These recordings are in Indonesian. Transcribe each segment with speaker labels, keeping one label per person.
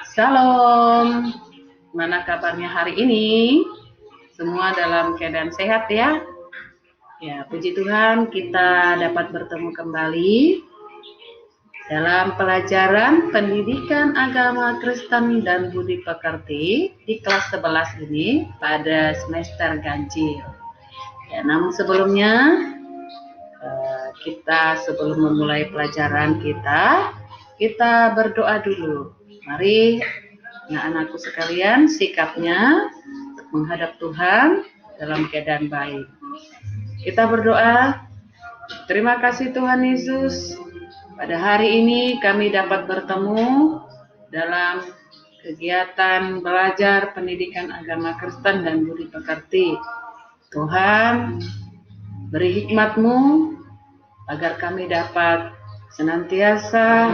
Speaker 1: Salam, mana kabarnya hari ini? Semua dalam keadaan sehat ya? Ya, puji Tuhan kita dapat bertemu kembali dalam pelajaran pendidikan agama Kristen dan Budi Pekerti di kelas 11 ini pada semester ganjil. Ya, namun sebelumnya sebelum memulai pelajaran kita berdoa dulu. Mari anak-anakku sekalian, sikapnya menghadap Tuhan dalam keadaan baik. Kita berdoa. Terima kasih Tuhan Yesus. Pada hari ini kami dapat bertemu dalam kegiatan belajar pendidikan agama Kristen dan Budi Pekerti. Tuhan, beri hikmat-Mu agar kami dapat senantiasa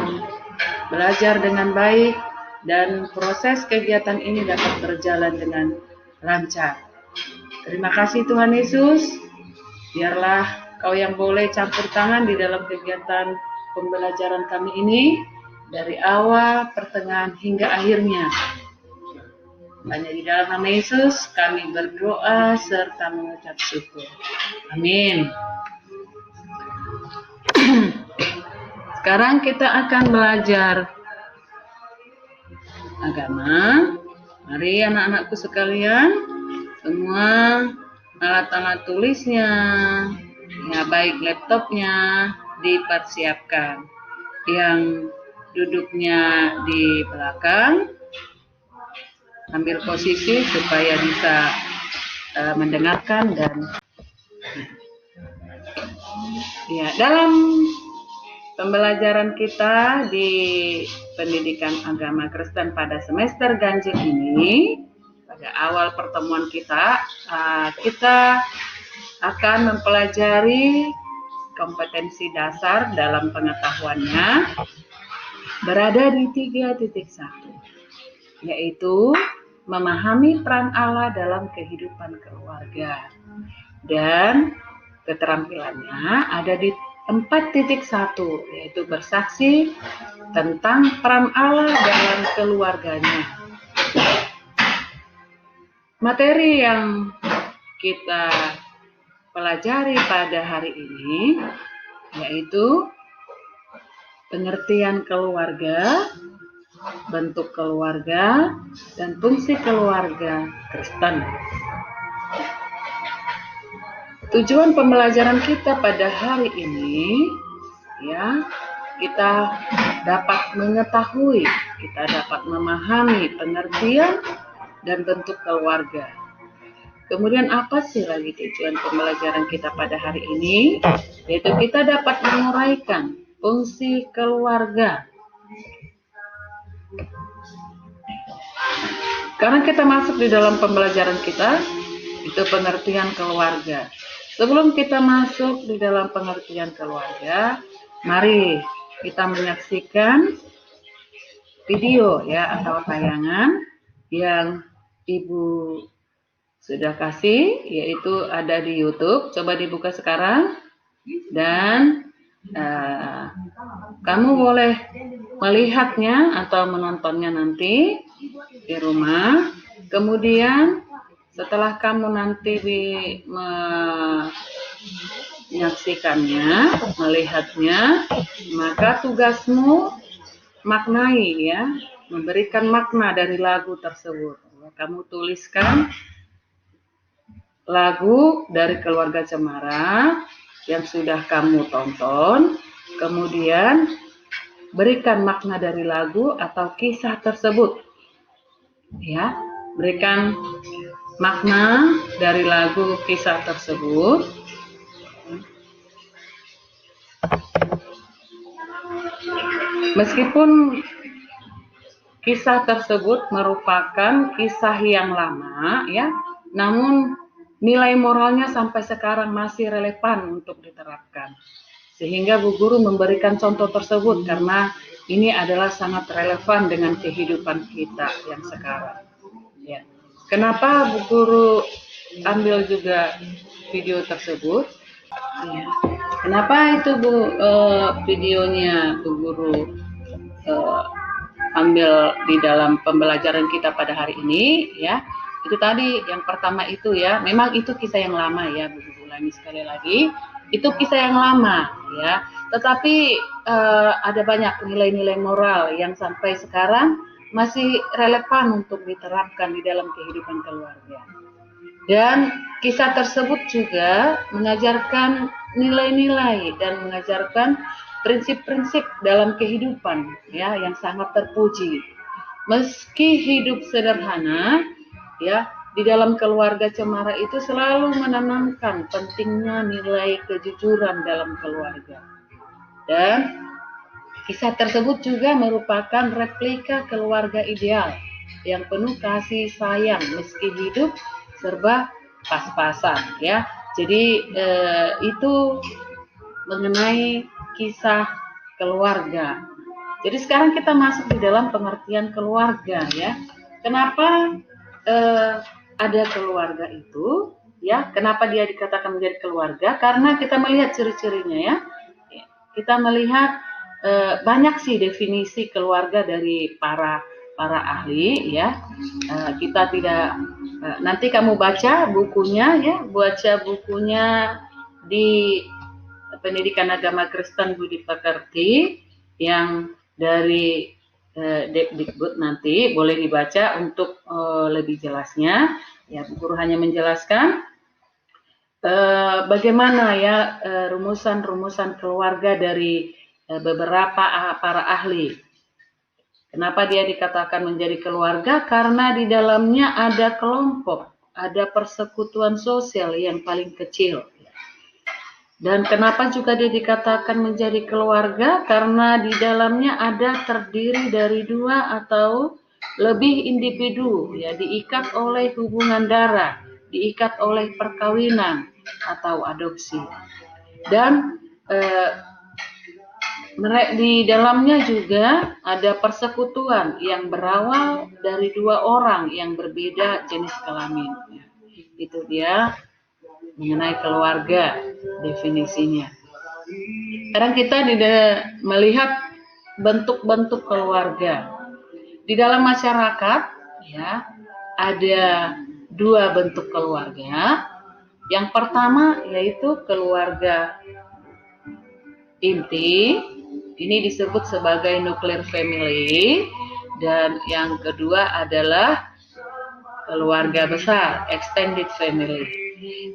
Speaker 1: belajar dengan baik dan proses kegiatan ini dapat berjalan dengan lancar. Terima kasih Tuhan Yesus. Biarlah Kau yang boleh campur tangan di dalam kegiatan pembelajaran kami ini dari awal, pertengahan hingga akhirnya. Hanya di dalam nama Yesus kami berdoa serta mengucap syukur. Amin. Sekarang kita akan belajar agama. Mari anak-anakku sekalian, semua alat-alat tulisnya, ya baik laptopnya dipersiapkan. Yang duduknya di belakang, ambil posisi supaya bisa mendengarkan dan ya, dalam pembelajaran kita di pendidikan agama Kristen pada semester ganjil ini, pada awal pertemuan kita akan mempelajari kompetensi dasar dalam pengetahuannya berada di 3.1, yaitu memahami peran Allah dalam kehidupan keluarga, dan keterampilannya ada di 4.1, yaitu bersaksi tentang peran Allah dalam keluarganya. Materi yang kita pelajari pada hari ini yaitu pengertian keluarga, bentuk keluarga, dan fungsi keluarga Kristen. Tujuan pembelajaran kita pada hari ini, ya, kita dapat mengetahui, kita dapat memahami pengertian dan bentuk keluarga. Kemudian apa sih lagi tujuan pembelajaran kita pada hari ini? Yaitu kita dapat menguraikan fungsi keluarga. Karena kita masuk di dalam pembelajaran kita, itu pengertian keluarga. Sebelum kita masuk di dalam pengertian keluarga, mari kita menyaksikan video ya atau tayangan yang Ibu sudah kasih, yaitu ada di YouTube. Coba dibuka sekarang dan kamu boleh melihatnya atau menontonnya nanti di rumah. Kemudian setelah kamu nanti menyaksikannya, melihatnya, maka tugasmu maknai ya, memberikan makna dari lagu tersebut. Kamu tuliskan lagu dari Keluarga Cemara yang sudah kamu tonton, kemudian berikan makna dari lagu atau kisah tersebut. Ya, berikan makna dari lagu kisah tersebut. Meskipun kisah tersebut merupakan kisah yang lama ya, namun nilai moralnya sampai sekarang masih relevan untuk diterapkan. Sehingga Bu Guru memberikan contoh tersebut karena ini adalah sangat relevan dengan kehidupan kita yang sekarang. Ya. Kenapa Bu Guru ambil juga video tersebut? Ya. Kenapa itu videonya Bu Guru ambil di dalam pembelajaran kita pada hari ini ya. Itu tadi yang pertama itu ya, memang itu kisah yang lama ya, Bu Bulani, sekali lagi itu kisah yang lama ya. Tetapi ada banyak nilai-nilai moral yang sampai sekarang masih relevan untuk diterapkan di dalam kehidupan keluarga. Dan kisah tersebut juga mengajarkan nilai-nilai dan mengajarkan prinsip-prinsip dalam kehidupan ya yang sangat terpuji. Meski hidup sederhana ya, di dalam keluarga Cemara itu selalu menanamkan pentingnya nilai kejujuran dalam keluarga. Dan kisah tersebut juga merupakan replika keluarga ideal yang penuh kasih sayang meski hidup serba pas-pasan ya. Jadi itu mengenai kisah keluarga. Jadi sekarang kita masuk di dalam pengertian keluarga ya. Kenapa ada keluarga itu ya? Kenapa dia dikatakan menjadi keluarga? Karena kita melihat ciri-cirinya ya. Kita melihat banyak sih definisi keluarga dari para ahli ya. Kita tidak nanti kamu baca bukunya ya, baca bukunya di Pendidikan Agama Kristen Budi Pekerti yang dari Dikbud, nanti boleh dibaca untuk lebih jelasnya ya. Bu Guru hanya menjelaskan bagaimana ya rumusan-rumusan keluarga dari beberapa para ahli. Kenapa dia dikatakan menjadi keluarga? Karena di dalamnya ada kelompok, ada persekutuan sosial yang paling kecil. Dan kenapa juga dia dikatakan menjadi keluarga? Karena di dalamnya ada terdiri dari 2 atau lebih individu, ya, diikat oleh hubungan darah, diikat oleh perkawinan atau adopsi. Dan di dalamnya juga ada persekutuan yang berawal dari 2 orang yang berbeda jenis kelamin. Itu dia mengenai keluarga definisinya. Sekarang kita melihat bentuk-bentuk keluarga. Di dalam masyarakat ya ada 2 bentuk keluarga. Yang pertama yaitu keluarga inti. Ini disebut sebagai nuclear family, dan yang kedua adalah keluarga besar, extended family.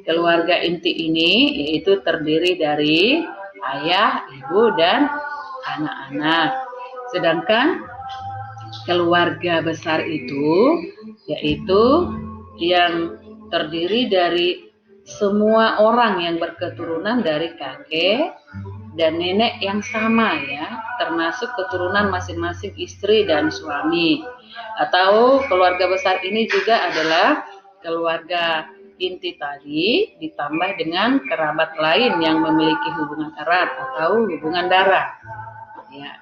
Speaker 1: Keluarga inti ini yaitu terdiri dari ayah, ibu, dan anak-anak. Sedangkan keluarga besar itu yaitu yang terdiri dari semua orang yang berketurunan dari kakek dan nenek yang sama ya, termasuk keturunan masing-masing istri dan suami. Atau keluarga besar ini juga adalah keluarga inti tadi ditambah dengan kerabat lain yang memiliki hubungan erat atau hubungan darah. Ya.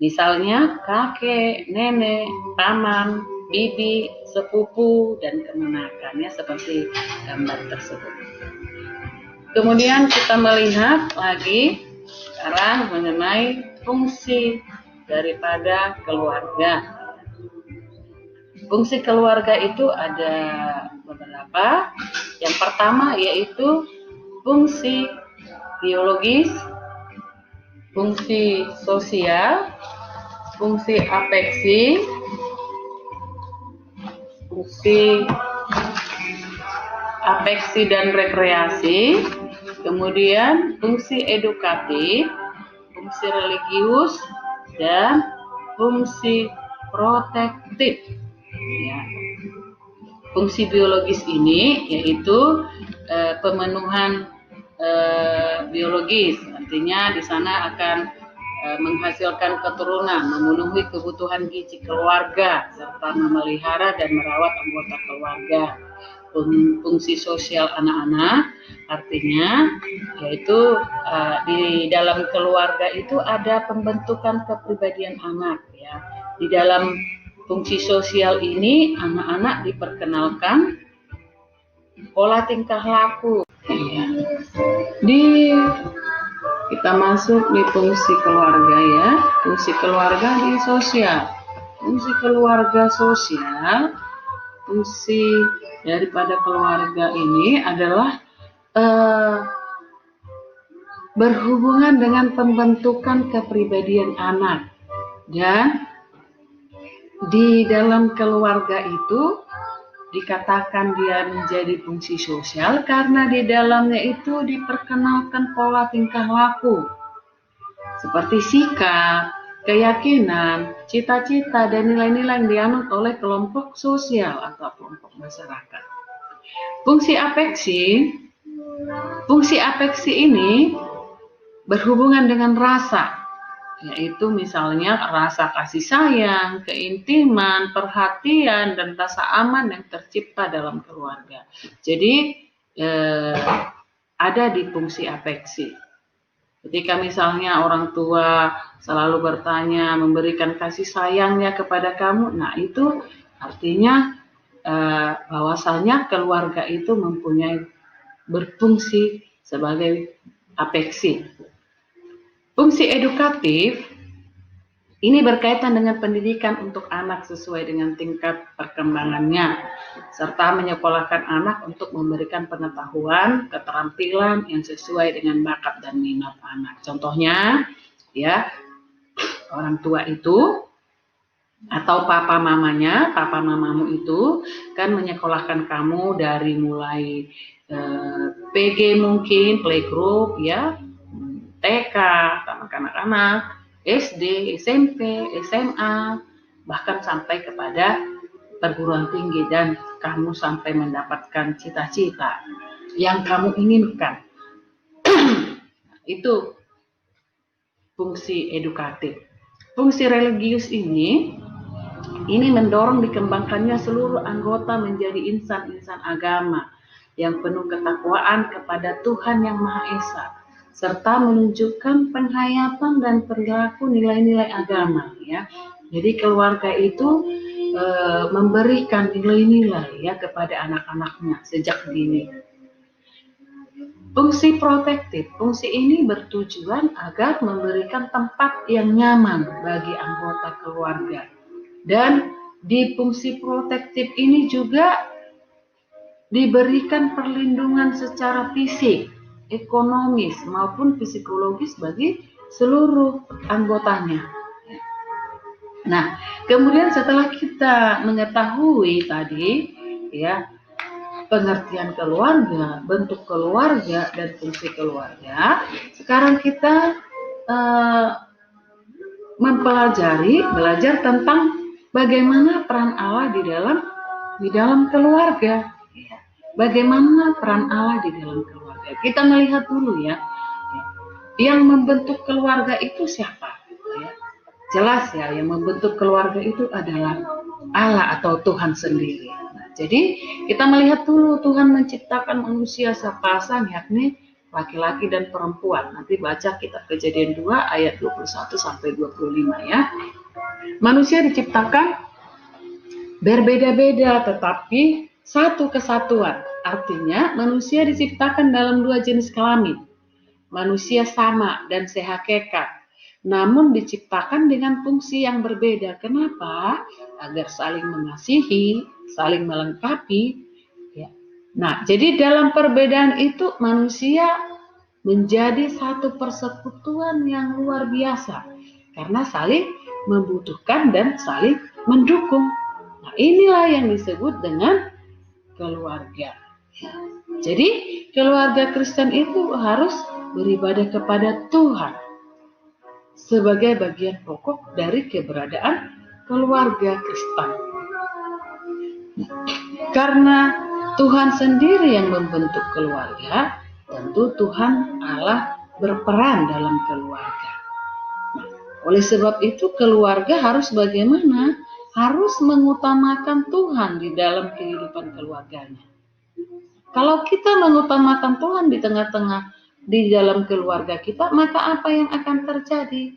Speaker 1: Misalnya kakek, nenek, paman, bibi, sepupu, dan kemenakannya seperti gambar tersebut. Kemudian kita melihat lagi sekarang mengenai fungsi daripada keluarga. Fungsi keluarga itu ada beberapa. Yang pertama yaitu fungsi biologis, fungsi sosial, fungsi afeksi, dan rekreasi, kemudian fungsi edukatif, fungsi religius, dan fungsi protektif. Ya. Fungsi biologis ini yaitu pemenuhan biologis, artinya di sana akan menghasilkan keturunan, memenuhi kebutuhan gizi keluarga, serta memelihara dan merawat anggota keluarga. Fungsi sosial anak-anak, artinya yaitu di dalam keluarga itu ada pembentukan kepribadian anak ya. Di dalam fungsi sosial ini anak-anak diperkenalkan pola tingkah laku ya. Kita masuk di fungsi keluarga ya. Fungsi keluarga di sosial. Fungsi keluarga sosial, fungsi daripada keluarga ini adalah berhubungan dengan pembentukan kepribadian anak. Dan di dalam keluarga itu dikatakan dia menjadi fungsi sosial karena di dalamnya itu diperkenalkan pola tingkah laku seperti sikap, keyakinan, cita-cita, dan nilai-nilai yang dianut oleh kelompok sosial atau kelompok masyarakat. Fungsi afeksi ini berhubungan dengan rasa, yaitu misalnya rasa kasih sayang, keintiman, perhatian, dan rasa aman yang tercipta dalam keluarga. Jadi ada di fungsi afeksi. Ketika misalnya orang tua selalu bertanya, memberikan kasih sayangnya kepada kamu, nah itu artinya bahwasanya keluarga itu mempunyai berfungsi sebagai afeksi. Fungsi edukatif ini berkaitan dengan pendidikan untuk anak sesuai dengan tingkat perkembangannya, serta menyekolahkan anak untuk memberikan pengetahuan, keterampilan yang sesuai dengan bakat dan minat anak. Contohnya, ya, orang tua itu atau papa mamamu itu kan menyekolahkan kamu dari mulai PG mungkin, playgroup, ya, TK, anak-anak, SD, SMP, SMA, bahkan sampai kepada perguruan tinggi, dan kamu sampai mendapatkan cita-cita yang kamu inginkan. Itu fungsi edukatif. Fungsi religius ini mendorong dikembangkannya seluruh anggota menjadi insan-insan agama yang penuh ketakwaan kepada Tuhan Yang Maha Esa, serta menunjukkan penghayatan dan perilaku nilai-nilai agama, ya. Jadi keluarga itu memberikan nilai-nilai, ya, kepada anak-anaknya sejak dini. Fungsi protektif, fungsi ini bertujuan agar memberikan tempat yang nyaman bagi anggota keluarga. Dan di fungsi protektif ini juga diberikan perlindungan secara fisik, ekonomis, maupun psikologis bagi seluruh anggotanya. Nah, kemudian setelah kita mengetahui tadi, ya, pengertian keluarga, bentuk keluarga, dan fungsi keluarga, sekarang kita belajar tentang bagaimana peran Allah di dalam keluarga. Bagaimana peran Allah di dalam keluarga? Kita melihat dulu, ya. Yang membentuk keluarga itu siapa? Ya. Jelas, ya, yang membentuk keluarga itu adalah Allah atau Tuhan sendiri. Nah, jadi kita melihat dulu Tuhan menciptakan manusia sepasang, yakni laki-laki dan perempuan. Nanti baca kitab Kejadian 2 ayat 21 sampai 25, ya. Manusia diciptakan berbeda-beda tetapi satu kesatuan. Artinya manusia diciptakan dalam dua jenis kelamin. Manusia sama dan sehakikat, namun diciptakan dengan fungsi yang berbeda. Kenapa? Agar saling mengasihi, saling melengkapi, ya. Nah, jadi dalam perbedaan itu manusia menjadi satu persekutuan yang luar biasa karena saling membutuhkan dan saling mendukung. Nah, inilah yang disebut dengan keluarga. Jadi keluarga Kristen itu harus beribadah kepada Tuhan sebagai bagian pokok dari keberadaan keluarga Kristen. Karena Tuhan sendiri yang membentuk keluarga, tentu Tuhan Allah berperan dalam keluarga. Nah, oleh sebab itu keluarga harus bagaimana? Harus mengutamakan Tuhan di dalam kehidupan keluarganya. Kalau kita mengutamakan Tuhan di dalam keluarga kita, maka apa yang akan terjadi?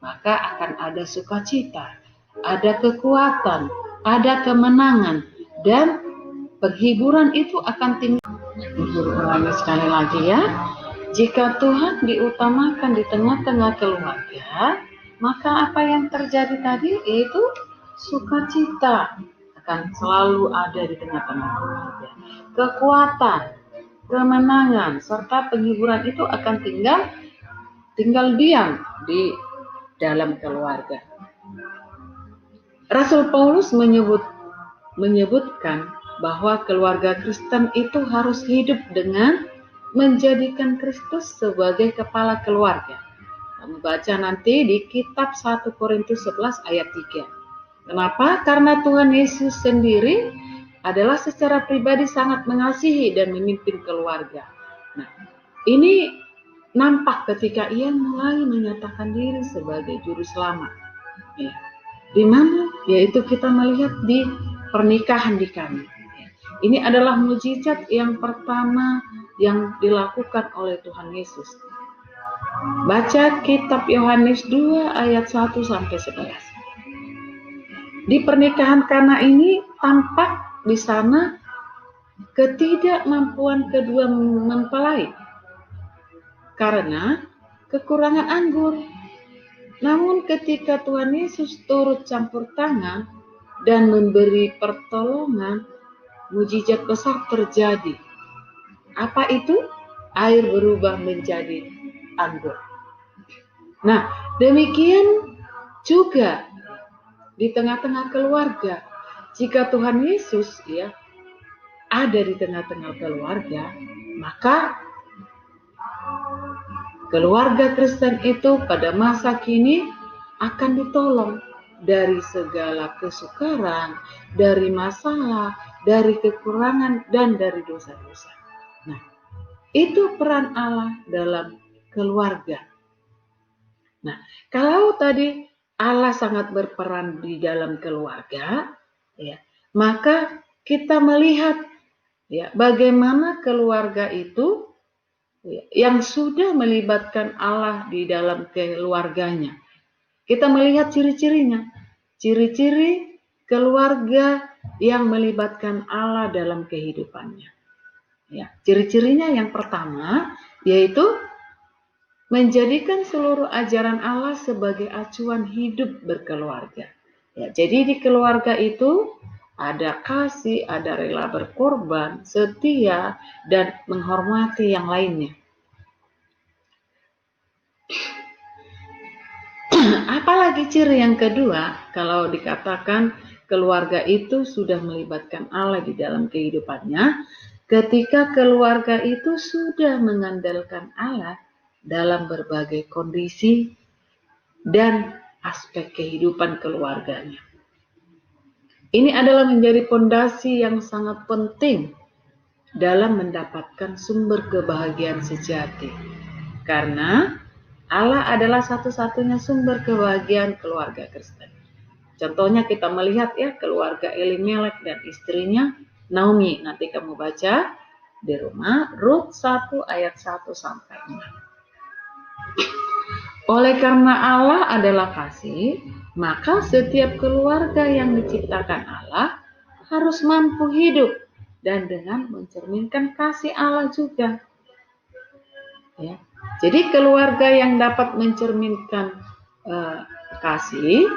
Speaker 1: Maka akan ada sukacita, ada kekuatan, ada kemenangan, dan penghiburan itu akan tinggi. Ulangi sekali lagi, ya. Jika Tuhan diutamakan di tengah-tengah keluarga, maka apa yang terjadi tadi yaitu sukacita akan selalu ada di tengah-tengah keluarga. Kekuatan, kemenangan, serta penghiburan itu akan tinggal diam di dalam keluarga. Rasul Paulus menyebutkan bahwa keluarga Kristen itu harus hidup dengan menjadikan Kristus sebagai kepala keluarga. Kamu baca nanti di kitab 1 Korintus 11 ayat 3. Kenapa? Karena Tuhan Yesus sendiri adalah secara pribadi sangat mengasihi dan memimpin keluarga. Nah, ini nampak ketika ia mulai menyatakan diri sebagai juru selamat. Ya. Di mana? Yaitu kita melihat di pernikahan di Kana. Ini adalah mukjizat yang pertama yang dilakukan oleh Tuhan Yesus. Baca kitab Yohanes 2 ayat 1 sampai 11. Di pernikahan Kana ini tampak di sana ketidakmampuan kedua mempelai karena kekurangan anggur. Namun ketika Tuhan Yesus turut campur tangan dan memberi pertolongan, mukjizat besar terjadi. Apa itu? Air berubah menjadi anggur. Nah, demikian juga di tengah-tengah keluarga. Jika Tuhan Yesus ada di tengah-tengah keluarga, maka keluarga Kristen itu pada masa kini akan ditolong dari segala kesukaran, dari masalah, dari kekurangan, dan dari dosa-dosa. Nah, itu peran Allah dalam keluarga. Nah, kalau tadi Allah sangat berperan di dalam keluarga, maka kita melihat bagaimana keluarga itu yang sudah melibatkan Allah di dalam keluarganya. Kita melihat ciri-cirinya, ciri-ciri keluarga yang melibatkan Allah dalam kehidupannya. Ciri-cirinya yang pertama yaitu menjadikan seluruh ajaran Allah sebagai acuan hidup berkeluarga. Jadi di keluarga itu ada kasih, ada rela berkorban, setia, dan menghormati yang lainnya. Apalagi ciri yang kedua, kalau dikatakan keluarga itu sudah melibatkan Allah di dalam kehidupannya, ketika keluarga itu sudah mengandalkan Allah dalam berbagai kondisi dan aspek kehidupan keluarganya. Ini adalah menjadi fondasi yang sangat penting dalam mendapatkan sumber kebahagiaan sejati. Karena Allah adalah satu-satunya sumber kebahagiaan keluarga Kristen. Contohnya kita melihat keluarga Elimelek dan istrinya Naomi. Nanti kamu baca di rumah Rut 1 ayat 1 sampai 6. Oleh karena Allah adalah kasih, maka setiap keluarga yang diciptakan Allah harus mampu hidup dan dengan mencerminkan kasih Allah juga. Jadi keluarga yang dapat mencerminkan kasih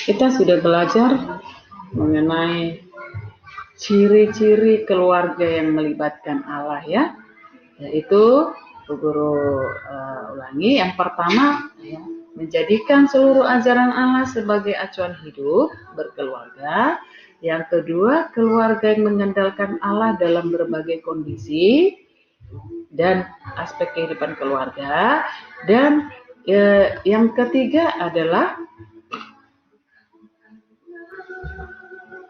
Speaker 1: kita sudah belajar mengenai ciri-ciri keluarga yang melibatkan Allah yaitu guru ulangi. Yang pertama menjadikan seluruh ajaran Allah sebagai acuan hidup berkeluarga. Yang kedua, keluarga yang mengandalkan Allah dalam berbagai kondisi dan aspek kehidupan keluarga. Dan yang ketiga adalah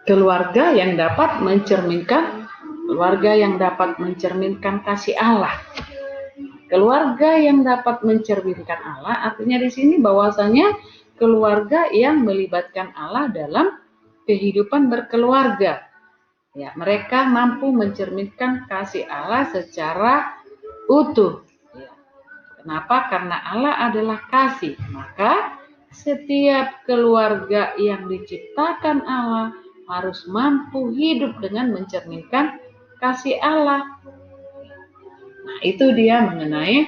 Speaker 1: keluarga yang dapat mencerminkan kasih Allah. Keluarga yang dapat mencerminkan Allah artinya di sini bahwasanya keluarga yang melibatkan Allah dalam kehidupan berkeluarga. Mereka mampu mencerminkan kasih Allah secara utuh. Kenapa? Karena Allah adalah kasih. Maka setiap keluarga yang diciptakan Allah harus mampu hidup dengan mencerminkan kasih Allah. Nah, itu dia mengenai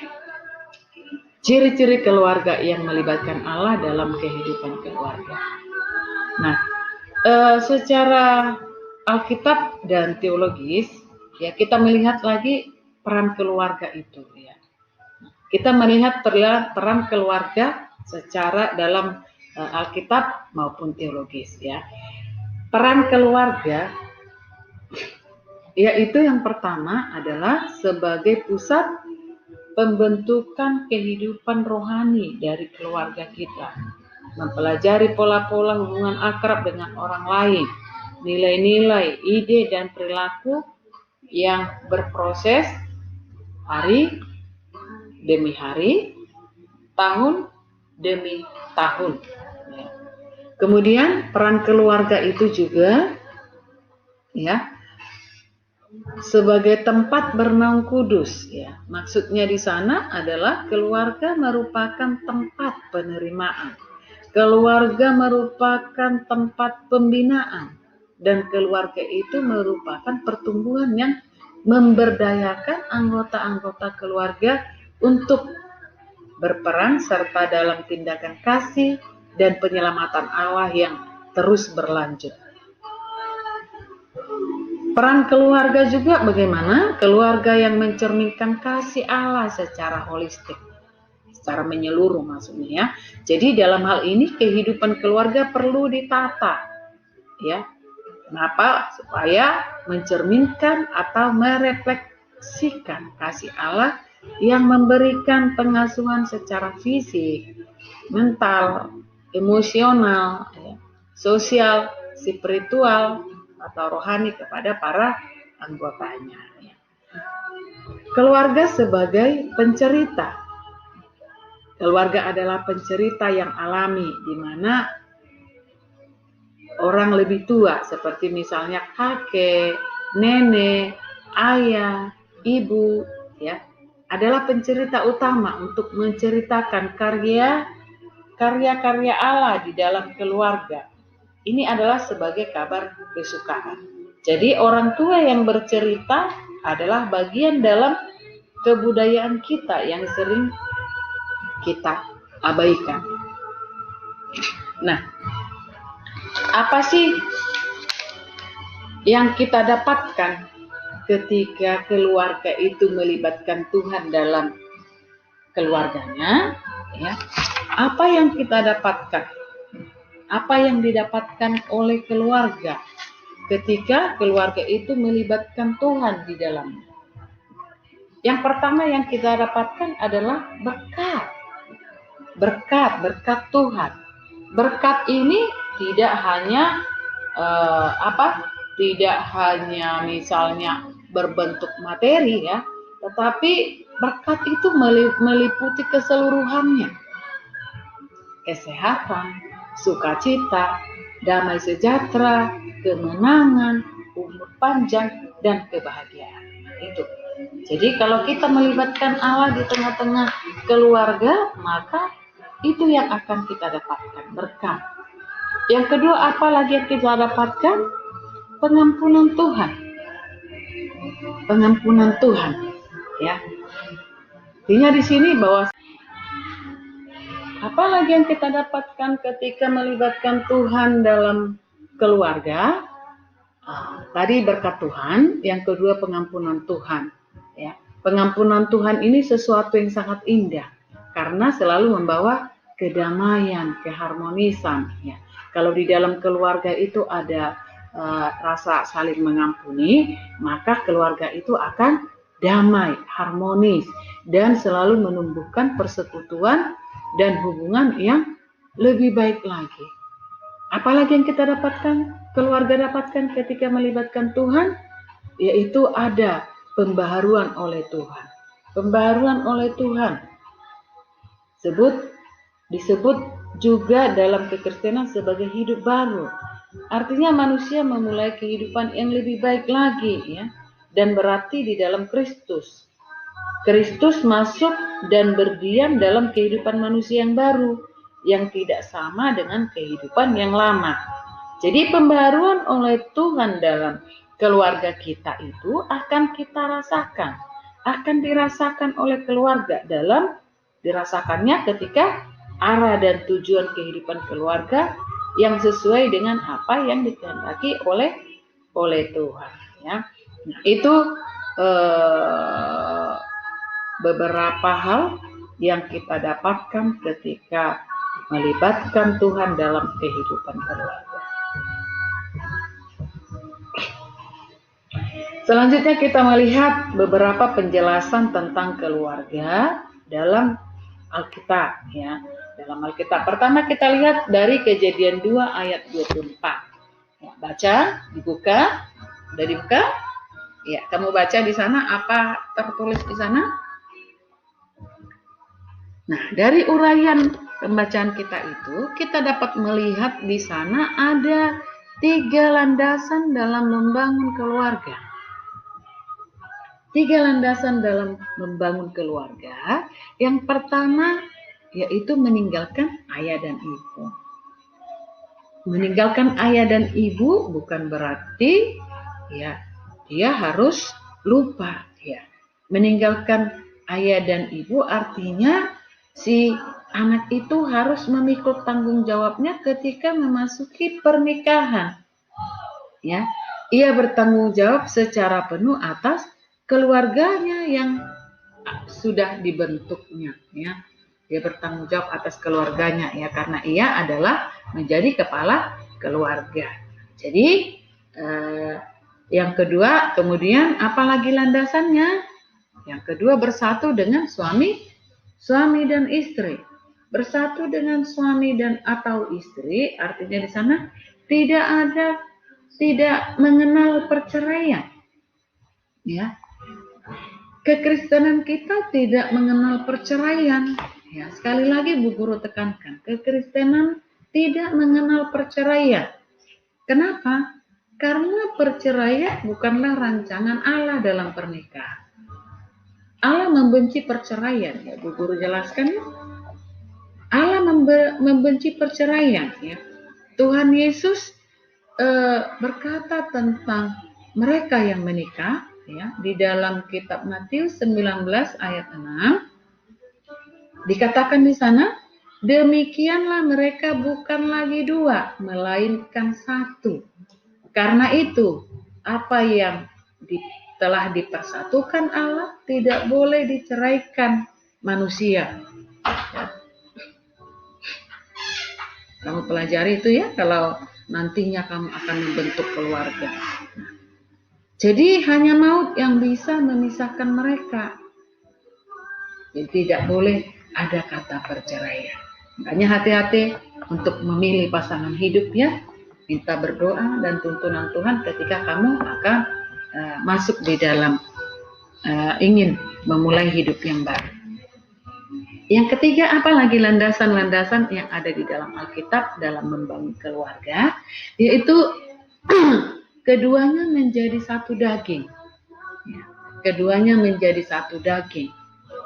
Speaker 1: ciri-ciri keluarga yang melibatkan Allah dalam kehidupan keluarga. Nah, secara Alkitab dan teologis, ya kita melihat lagi peran keluarga itu. Ya. Kita melihat peran keluarga secara dalam Alkitab maupun teologis. Ya. Peran keluarga, yaitu yang pertama adalah sebagai pusat pembentukan kehidupan rohani dari keluarga kita. Mempelajari pola-pola hubungan akrab dengan orang lain, nilai-nilai, ide, dan perilaku yang berproses hari demi hari, tahun demi tahun. Kemudian peran keluarga itu juga ya sebagai tempat bernaung kudus. Ya, maksudnya di sana adalah keluarga merupakan tempat penerimaan. Keluarga merupakan tempat pembinaan dan keluarga itu merupakan pertumbuhan yang memberdayakan anggota-anggota keluarga untuk berperan serta dalam tindakan kasih dan penyelamatan Allah yang terus berlanjut. Peran keluarga juga bagaimana? Keluarga yang mencerminkan kasih Allah secara holistik. Secara menyeluruh maksudnya ya. Jadi dalam hal ini kehidupan keluarga perlu ditata. Ya. Kenapa? Supaya mencerminkan atau merefleksikan kasih Allah yang memberikan pengasuhan secara fisik, mental, emosional, ya, sosial, spiritual atau rohani kepada para anggotanya. Ya. Keluarga sebagai pencerita. Keluarga adalah pencerita yang alami, di mana orang lebih tua, seperti misalnya kakek, nenek, ayah, ibu, ya, adalah pencerita utama untuk menceritakan karya-karya Allah di dalam keluarga. Ini adalah sebagai kabar kesukaan. Jadi orang tua yang bercerita adalah bagian dalam kebudayaan kita yang sering kita abaikan. Nah, apa sih yang kita dapatkan ketika keluarga itu melibatkan Tuhan dalam keluarganya? Ya, apa yang kita dapatkan? Apa yang didapatkan oleh keluarga ketika keluarga itu melibatkan Tuhan di dalamnya? Yang pertama yang kita dapatkan adalah berkat Tuhan. Berkat ini tidak hanya tidak hanya misalnya berbentuk materi ya, tetapi berkat itu meliputi keseluruhannya. Kesehatan, sukacita, damai sejahtera, kemenangan, umur panjang, dan kebahagiaan. Itu. Jadi kalau kita melibatkan Allah di tengah-tengah keluarga, maka itu yang akan kita dapatkan, berkat. Yang kedua, apa lagi yang kita dapatkan? Pengampunan Tuhan. Pengampunan Tuhan, ya. Artinya di sini bahwa apa lagi yang kita dapatkan ketika melibatkan Tuhan dalam keluarga? Tadi berkat Tuhan, yang kedua pengampunan Tuhan, ya. Pengampunan Tuhan ini sesuatu yang sangat indah karena selalu membawa kedamaian, keharmonisan, ya. Kalau di dalam keluarga itu ada rasa saling mengampuni, maka keluarga itu akan damai, harmonis, dan selalu menumbuhkan persekutuan dan hubungan yang lebih baik lagi. Apalagi yang kita dapatkan, keluarga dapatkan ketika melibatkan Tuhan, yaitu ada pembaharuan oleh Tuhan. Pembaharuan oleh Tuhan disebut juga dalam kekristenan sebagai hidup baru. Artinya manusia memulai kehidupan yang lebih baik lagi, ya, dan berarti di dalam Kristus. Kristus masuk dan berdiam dalam kehidupan manusia yang baru, yang tidak sama dengan kehidupan yang lama. Jadi pembaharuan oleh Tuhan dalam keluarga kita itu akan kita rasakan, akan dirasakan oleh keluarga dirasakannya ketika arah dan tujuan kehidupan keluarga yang sesuai dengan apa yang dikehendaki oleh Tuhan. Ya, nah, itu beberapa hal yang kita dapatkan ketika melibatkan Tuhan dalam kehidupan keluarga. Selanjutnya kita melihat beberapa penjelasan tentang keluarga dalam Alkitab, ya. Dalam Alkitab pertama kita lihat dari Kejadian 2 ayat 24. Ya, baca, dibuka, udah dibuka? Ya, kamu baca di sana apa tertulis di sana? Nah, dari uraian pembacaan kita itu, kita dapat melihat di sana ada 3 landasan dalam membangun keluarga. 3 landasan dalam membangun keluarga. Yang pertama yaitu meninggalkan ayah dan ibu. Meninggalkan ayah dan ibu bukan berarti ya dia harus lupa, ya. Meninggalkan ayah dan ibu artinya si anak itu harus memikul tanggung jawabnya ketika memasuki pernikahan. Ya, ia bertanggung jawab secara penuh atas keluarganya yang sudah dibentuknya, ya. Dia bertanggung jawab atas keluarganya, ya, karena ia adalah menjadi kepala keluarga. Jadi yang kedua, kemudian apalagi landasannya? Yang kedua, bersatu dengan suami dan istri. Bersatu dengan suami dan atau istri artinya di sana tidak mengenal perceraian. Ya. Kekristenan kita tidak mengenal perceraian. Ya, sekali lagi Bu Guru tekankan, kekristenan tidak mengenal perceraian. Kenapa? Karena perceraian bukanlah rancangan Allah dalam pernikahan. Allah membenci perceraian, ya Bu Guru jelaskan ya. Allah membenci perceraian, ya. Tuhan Yesus berkata tentang mereka yang menikah, ya, di dalam kitab Matius 19 ayat 6 dikatakan di sana, demikianlah mereka bukan lagi 2 melainkan 1. Karena itu apa yang telah dipersatukan Allah tidak boleh diceraikan manusia. Ya. Kamu pelajari itu ya kalau nantinya kamu akan membentuk keluarga. Jadi hanya maut yang bisa memisahkan mereka. Jadi tidak boleh ada kata perceraian. Makanya hati-hati untuk memilih pasangan hidup ya. Minta berdoa dan tuntunan Tuhan ketika kamu akan masuk di dalam ingin memulai hidup yang baru. Yang ketiga, apalagi landasan-landasan yang ada di dalam Alkitab dalam membangun keluarga, yaitu keduanya menjadi satu daging. Ya, keduanya menjadi satu daging.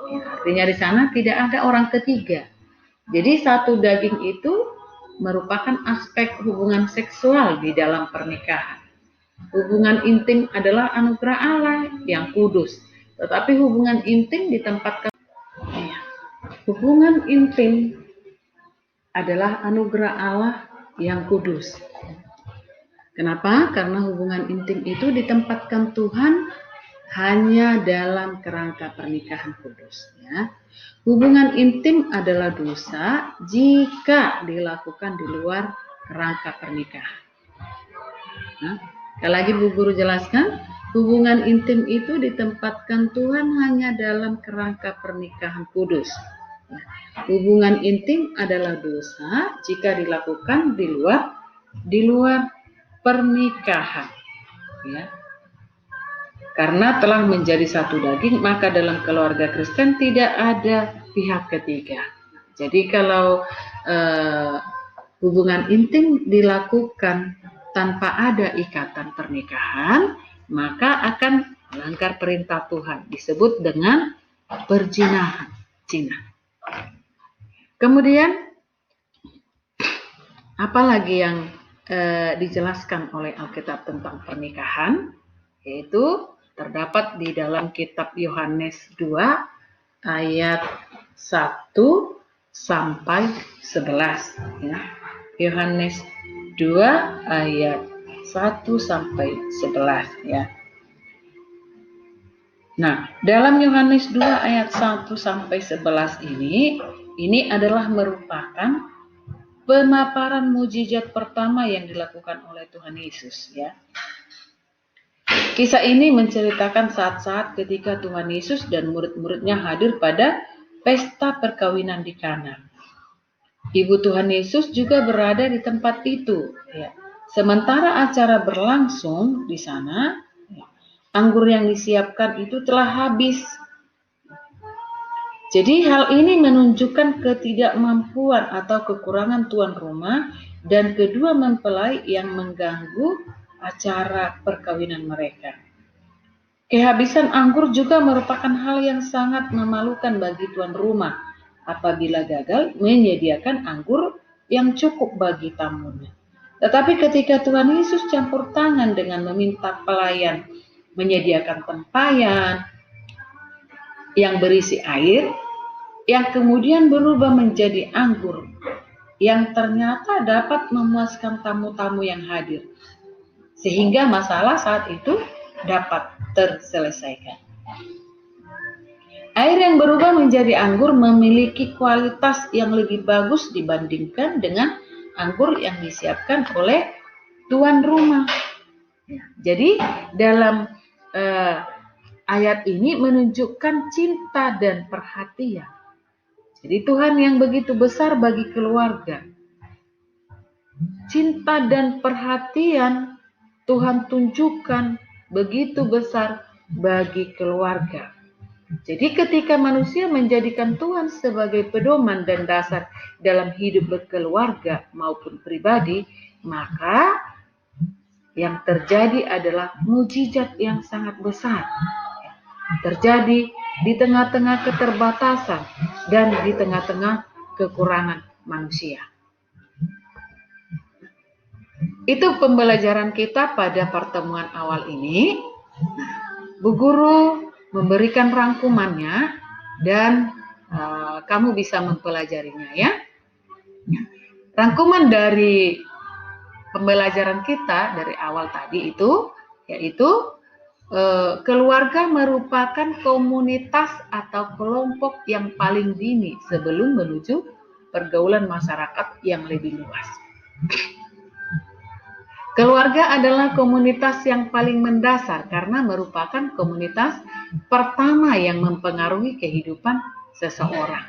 Speaker 1: Ya, artinya di sana tidak ada orang ketiga. Jadi satu daging itu merupakan aspek hubungan seksual di dalam pernikahan. Hubungan intim adalah anugerah Allah yang kudus. Tetapi hubungan intim ditempatkan. Ya, hubungan intim adalah anugerah Allah yang kudus. Kenapa? Karena hubungan intim itu ditempatkan Tuhan hanya dalam kerangka pernikahan kudus. Ya. Hubungan intim adalah dosa jika dilakukan di luar kerangka pernikahan. Nah, sekali lagi Bu Guru jelaskan, hubungan intim itu ditempatkan Tuhan hanya dalam kerangka pernikahan kudus. Nah, hubungan intim adalah dosa jika dilakukan di luar pernikahan. Ya. Karena telah menjadi satu daging, maka dalam keluarga Kristen tidak ada pihak ketiga. Jadi kalau hubungan intim dilakukan tanpa ada ikatan pernikahan, maka akan melanggar perintah Tuhan. Disebut dengan perzinahan, zina. Kemudian apalagi yang dijelaskan oleh Alkitab tentang pernikahan, yaitu terdapat di dalam kitab Yohanes 2 ayat 1 sampai 11 ya. Yohanes 2 ayat 1 sampai 11 ya. Nah, dalam Yohanes 2 ayat 1 sampai 11 ini adalah merupakan pemaparan mujizat pertama yang dilakukan oleh Tuhan Yesus ya. Kisah ini menceritakan saat-saat ketika Tuhan Yesus dan murid-muridnya hadir pada pesta perkawinan di Kana. Ibu Tuhan Yesus juga berada di tempat itu ya. Sementara acara berlangsung di sana, anggur yang disiapkan itu telah habis. Jadi hal ini menunjukkan ketidakmampuan atau kekurangan tuan rumah dan kedua mempelai yang mengganggu acara perkawinan mereka. Kehabisan anggur juga merupakan hal yang sangat memalukan bagi tuan rumah apabila gagal menyediakan anggur yang cukup bagi tamunya. Tetapi ketika Tuhan Yesus campur tangan dengan meminta pelayan menyediakan tempayan yang berisi air, yang kemudian berubah menjadi anggur, yang ternyata dapat memuaskan tamu-tamu yang hadir, sehingga masalah saat itu dapat terselesaikan. Air yang berubah menjadi anggur memiliki kualitas yang lebih bagus dibandingkan dengan anggur yang disiapkan oleh tuan rumah. Jadi dalam ayat ini menunjukkan cinta dan perhatian. Jadi Tuhan yang begitu besar bagi keluarga. Cinta dan perhatian Tuhan tunjukkan begitu besar bagi keluarga. Jadi ketika manusia menjadikan Tuhan sebagai pedoman dan dasar dalam hidup berkeluarga maupun pribadi, maka yang terjadi adalah mujizat yang sangat besar. Terjadi di tengah-tengah keterbatasan dan di tengah-tengah kekurangan manusia. Itu pembelajaran kita pada pertemuan awal ini. Bu Guru memberikan rangkumannya dan kamu bisa mempelajarinya ya. Rangkuman dari pembelajaran kita dari awal tadi itu yaitu keluarga merupakan komunitas atau kelompok yang paling dini sebelum menuju pergaulan masyarakat yang lebih luas. Keluarga adalah komunitas yang paling mendasar karena merupakan komunitas pertama yang mempengaruhi kehidupan seseorang.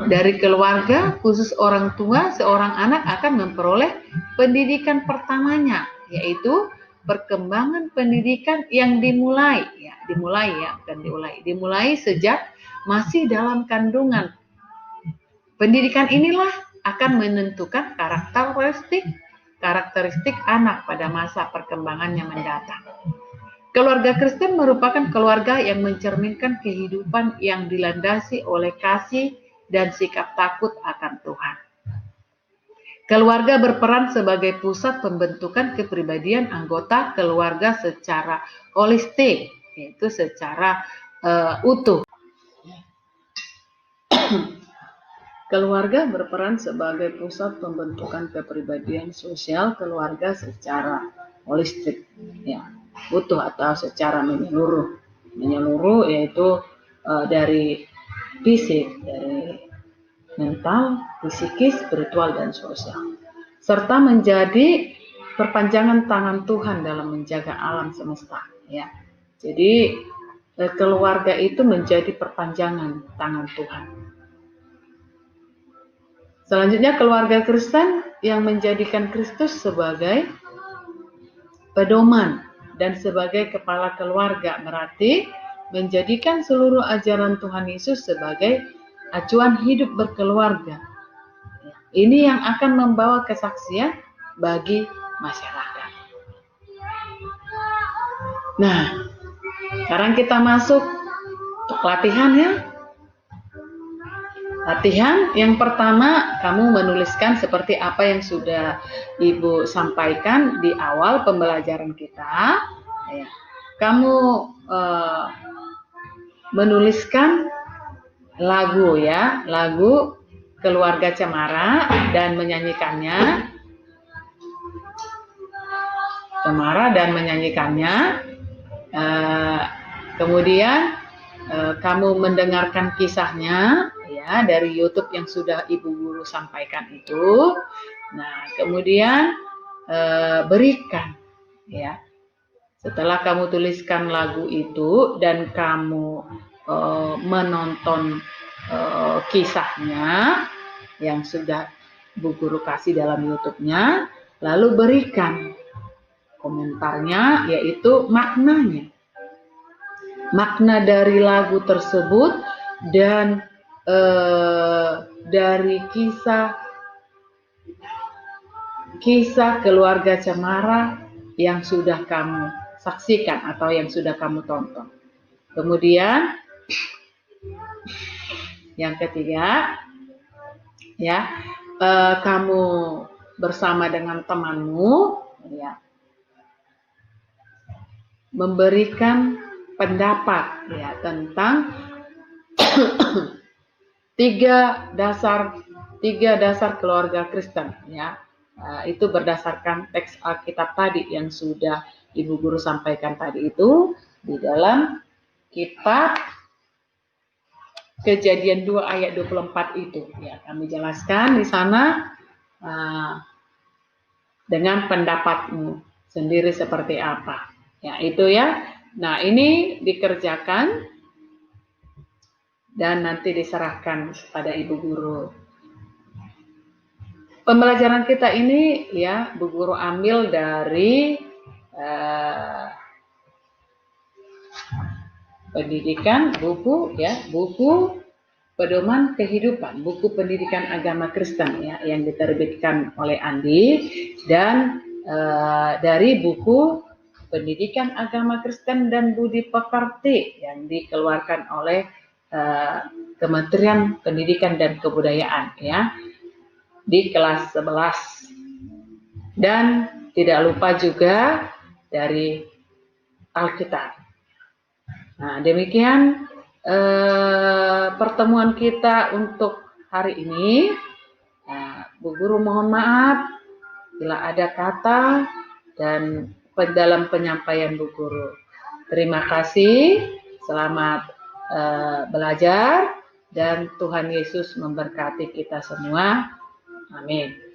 Speaker 1: Dari keluarga, khusus orang tua, seorang anak akan memperoleh pendidikan pertamanya, yaitu perkembangan pendidikan yang dimulai sejak masih dalam kandungan. Pendidikan inilah akan menentukan karakteristik anak pada masa perkembangannya mendatang. Keluarga Kristen merupakan keluarga yang mencerminkan kehidupan yang dilandasi oleh kasih dan sikap takut akan Tuhan. Keluarga berperan sebagai pusat pembentukan kepribadian anggota keluarga secara holistik, yaitu secara utuh. Keluarga berperan sebagai pusat pembentukan kepribadian sosial keluarga secara holistik, ya, utuh atau secara menyeluruh. Menyeluruh yaitu dari fisik, dari mental, psikis, spiritual, dan sosial, serta menjadi perpanjangan tangan Tuhan dalam menjaga alam semesta. Ya, jadi keluarga itu menjadi perpanjangan tangan Tuhan. Selanjutnya keluarga Kristen yang menjadikan Kristus sebagai pedoman dan sebagai kepala keluarga, berarti menjadikan seluruh ajaran Tuhan Yesus sebagai acuan hidup berkeluarga. Ini yang akan membawa kesaksian bagi masyarakat. Nah, sekarang kita masuk Untuk latihan ya. Latihan yang pertama, kamu menuliskan seperti apa yang sudah Ibu sampaikan di awal pembelajaran kita. Ya. Kamu menuliskan lagu ya, lagu Keluarga Cemara dan menyanyikannya. Kemudian kamu mendengarkan kisahnya ya dari YouTube yang sudah Ibu Guru sampaikan itu. Nah, kemudian berikan ya. Setelah kamu tuliskan lagu itu dan kamu menonton kisahnya yang sudah Bu Guru kasih dalam YouTube-nya, lalu berikan komentarnya, yaitu maknanya. Makna dari lagu tersebut dan dari kisah keluarga Cemara yang sudah kamu saksikan atau yang sudah kamu tonton. Kemudian yang ketiga, ya, kamu bersama dengan temanmu, ya, memberikan pendapat ya tentang tiga dasar keluarga Kristen ya. Itu berdasarkan teks Alkitab tadi yang sudah Ibu Guru sampaikan tadi itu di dalam kitab Kejadian 2 ayat 24 itu ya, kami jelaskan di sana dengan pendapatmu sendiri seperti apa ya, itu ya. Nah, ini dikerjakan dan nanti diserahkan pada Ibu Guru. Pembelajaran kita ini ya, Bu Guru ambil dari pendidikan, buku Pedoman Kehidupan, buku pendidikan agama Kristen ya, yang diterbitkan oleh Andi, dan dari buku Pendidikan Agama Kristen dan Budi Pekerti yang dikeluarkan oleh Kementerian Pendidikan dan Kebudayaan ya, di kelas 11. Dan tidak lupa juga dari Alkitab. Nah, demikian pertemuan kita untuk hari ini. Nah, Bu Guru mohon maaf bila ada kata dan dalam penyampaian Bu Guru. Terima kasih, selamat belajar, dan Tuhan Yesus memberkati kita semua. Amin.